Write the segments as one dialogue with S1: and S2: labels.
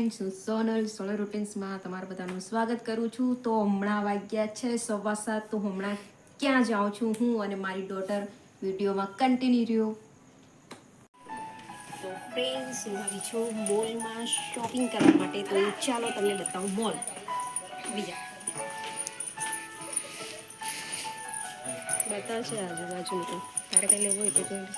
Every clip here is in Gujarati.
S1: ફ્રેન્ડ્સ, હું સોનલ રૂટીન્સમાં તમારા બધાનું સ્વાગત કરું છું. તો હમણાં વાગ્યા છે 7:15. તો હમણાં ક્યાં જાઉં છું હું અને મારી ડોટર વિડીયોમાં કન્ટિન્યુ રહ્યો. તો ફ્રેન્ડ્સ, હું આવી છું મોલમાં શોપિંગ કરવા માટે. તો ચાલો તમને બતાવું મોલ. બીજા બતાવશે આજુબાજુ તો તારે કઈ લેવું હોય તો જોઈ.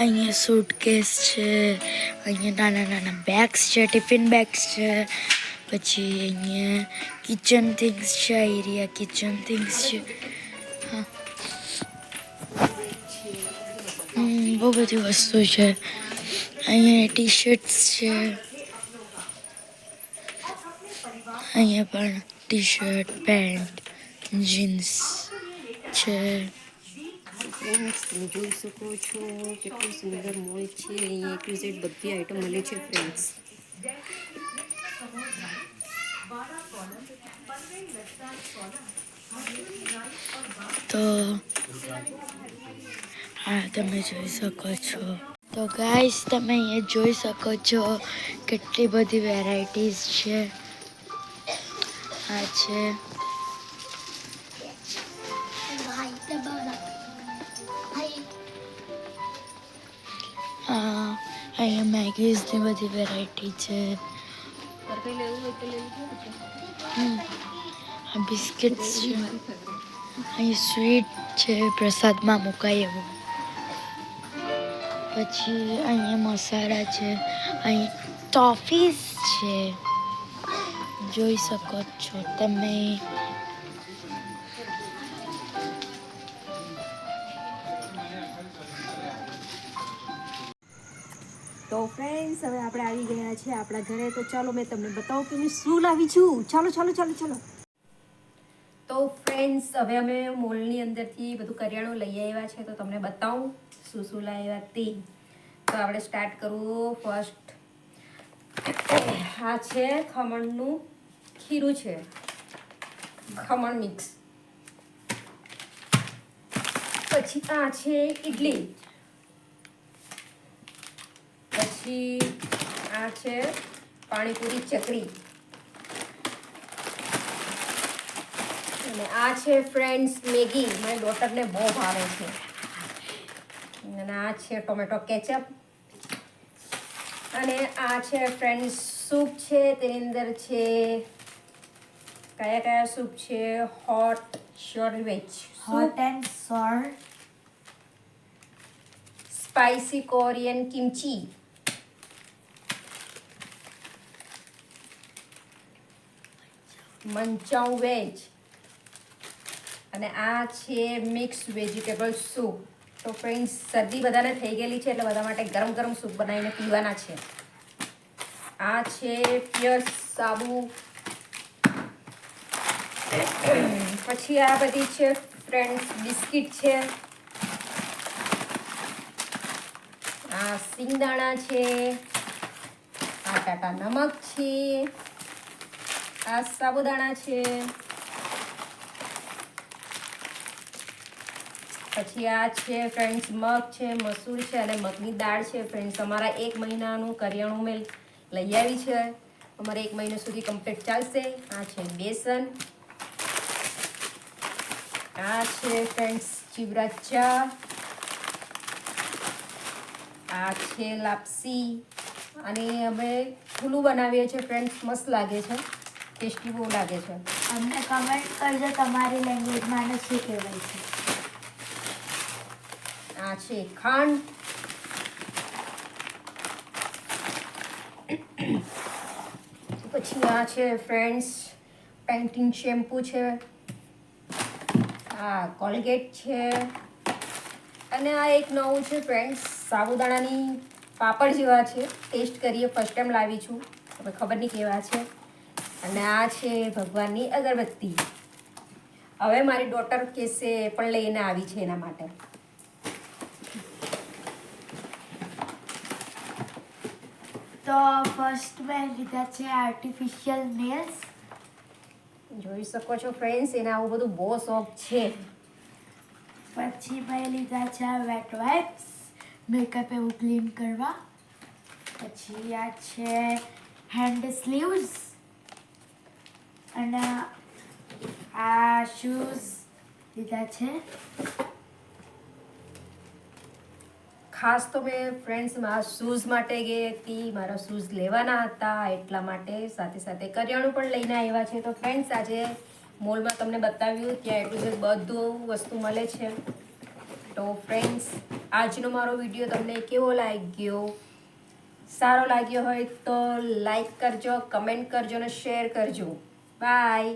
S2: અહીંયા સૂટકેસ છે, અહીંયા નાના નાના બેગ્સ છે, ટિફિન બેગ્સ છે, પછી અહીંયા કિચન થિંગ્સ છે, એરિયા કિચન થિંગ્સ છે. હા, બહુ બધી વસ્તુ છે. અહીંયા ટી શર્ટ્સ છે, અહીંયા પણ ટી શર્ટ, પેન્ટ, જીન્સ છે.
S1: ફ્રેન્ડ્સ, તમે જોઈ શકો છો કેટલું સુંદર મોલ છે. અહીંયા A to Z બધી આઈટમ મળે છે ફ્રેન્ડ્સ.
S2: તો હા, તમે જોઈ શકો છો. તો ગાઈસ, તમે અહીંયા જોઈ શકો છો કેટલી બધી વેરાયટીઝ છે. આ છે અહીંયા મેગીઝની બધી વેરાયટી છે. આ બિસ્કિટ્સ છે. અહીં સ્વીટ છે, પ્રસાદમાં મુકાય એવું. પછી અહીંયા મસાલા છે, અહીં ટોફીસ છે, જોઈ શકો છો તમે.
S1: તો ફ્રેન્ડ્સ, હવે આપણે આવી ગયા છે આપણા ઘરે. તો ચાલો મેં તમને બતાવું કે હું શું લાવી છું. ચાલો ચાલો ચાલો ચાલો. તો ફ્રેન્ડ્સ, હવે અમે મોલની અંદરથી બધું કરિયાણું લઈ આવ્યા છે. તો તમને બતાવું શું શું લાવ્યા તે. તો આપણે સ્ટાર્ટ કરવું. ફર્સ્ટ આ છે ખમણનું ખીરું છે, ખમણ મિક્સ. પછી આ છે ઇડલી. પછી આ છે પાણીપુરી ચકરી. અને આ છે ફ્રેન્ડ્સ મેગી. મારી ડોટરને બહુ ભાવે છે. અને આ છે ટોમેટો કેચઅપ. અને આ છે ફ્રેન્ડ્સ સૂપ છે. તેની અંદર છે કયા કયા સૂપ છે? Hot sour veg,
S2: hot and sour,
S1: spicy Korean kimchi, manchow veg. અને આ છે મિક્સ વેજીટેબલ સૂપ. તો ફ્રેન્ડ્સ, શરદી બધાને થઈ ગયેલી છે એટલે બધા માટે ગરમ ગરમ સૂપ બનાવીને પીવાના છે. આ છે પિયર્સ સાબુ. પછી આ બધી છે ફ્રેન્ડ્સ બિસ્કિટ છે. આ સિંગદાણા છે. આ ટાટા નમક છે. આ સાબુદાણા છે. પછી આ છે ફ્રેન્ડ્સ મગ છે, મસૂર છે અને મગની દાળ છે. ફ્રેન્ડ્સ, અમારા 1 મહિનાનું કરિયાણું મેં લઈ આવી છે. અમારે 1 મહિનો સુધી કમ્પ્લીટ ચાલશે. આ છે બેસન. આ છે ફ્રેન્ડ્સ ચીવરા ચા. આ છે લાપસી. અને અમે ફૂલું બનાવીએ છીએ ફ્રેન્ડ્સ. મસ્ત લાગે છે, ટેસ્ટી બહુ લાગે છે.
S2: અમને કમેન્ટ કરજો તમારી લેંગ્વેજમાં એને શું કહેવાય છે.
S1: આ છે ખાંડ. પછી આ છે ફ્રેન્ડ્સ પેન્ટીન શેમ્પૂ છે. આ કોલગેટ છે. અને આ એક નવું છે ફ્રેન્ડ્સ, સાબુદાણાની પાપડ જેવા છે. ટેસ્ટ કરીએ, ફર્સ્ટ ટાઈમ લાવી છું, હવે ખબર નહીં કેવા છે. અને આ છે ભગવાનની અગરબત્તી. હવે મારી ડોટર કહેશે પણ લઈને આવી છે એના માટે.
S2: તો ફર્સ્ટ મેં લીધા છે આર્ટિફિશિયલ નેલ્સ.
S1: જોઈ શકો છો ફ્રેન્ડ્સ, એને આવું બધું બહુ શોખ છે.
S2: પછી મેં લીધા છે વેટ વાઇપ્સ મેકઅપ એવું ક્લીન કરવા. પછી આ છે હેન્ડ સ્લીવ્સ અને આ શૂઝ લીધા છે.
S1: ખાસ તો મેં ફ્રેન્ડ્સ મારા શૂઝ માટે ગઈ હતી, મારા શૂઝ લેવાના હતા એટલા માટે. સાથે સાથે કરિયાણું પણ લઈને આવ્યા છે. તો ફ્રેન્ડ્સ આજે મોલમાં તમને બતાવ્યું ત્યાં એટલું જ બધું વસ્તુ મળે છે. તો ફ્રેન્ડ્સ આજનો મારો વિડીયો તમને કેવો લાગ્યો? સારો લાગ્યો હોય તો લાઈક કરજો, કમેન્ટ કરજો અને શેર કરજો. બાય.